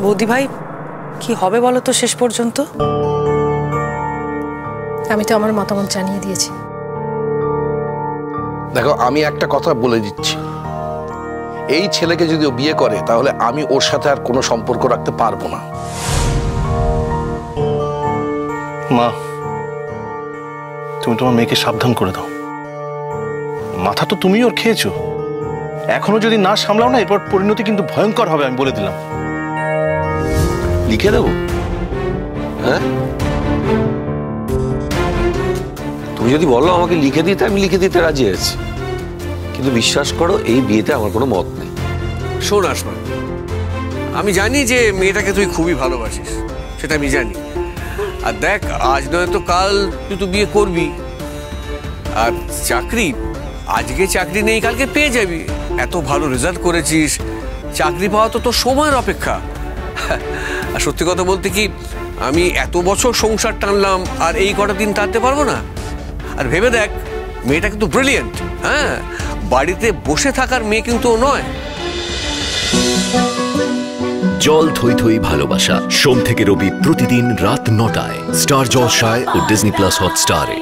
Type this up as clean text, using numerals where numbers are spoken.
বৌদি ভাই কি হবে বলো তো শেষ পর্যন্ত? আমি তো আমার মতামত জানিয়ে দিয়েছি। দেখো, আমি একটা কথা বলে দিচ্ছি, এই ছেলেকে যদি ও বিয়ে করে তাহলে আমি ওর সাথে আর কোনো সম্পর্ক রাখতে পারবো না। মা, তুমি তোমার মেয়েকে সাবধান করে দাও। মাথা তো তুমি ওর খেয়েছো, এখনো যদি না সামলাও না এরপর পরিণতি কিন্তু ভয়ঙ্কর হবে, আমি বলে দিলাম। লিখে দেবো? হ্যাঁ, তুমি যদি বলো আমাকে লিখে দিতে, আমি লিখে দিতে রাজি আছি, কিন্তু বিশ্বাস করো এই বিয়েতে আমার কোনো মত নেই। শোন আসমা, আমি জানি যে মেয়েটাকে তুই খুবই ভালোবাসিস, সেটা আমি জানি। আর দেখ, আজ নয় তো কাল তুই তো বিয়ে করবি। আর চাকরি, আজকে চাকরি নেই কালকে পেয়ে যাবি। এত ভালো রেজাল্ট করেছিস, চাকরি পাওয়া তো তোর সময়ের অপেক্ষা। আর সত্যি কথা বলতে কি, আমি এত বছর সংসার টানলাম আর এই কটা দিন টানতে পারবো না? আর ভেবে দেখ, মেয়েটা কিন্তু ব্রিলিয়েন্ট। হ্যাঁ, বাড়িতে বসে থাকার মেয়ে কিন্তু ও নয়। জল থই থই ভালোবাসা, সোম থেকে রবি প্রতিদিন রাত ৯টায় স্টার জলসায় ও ডিজনি প্লাস হটস্টারে।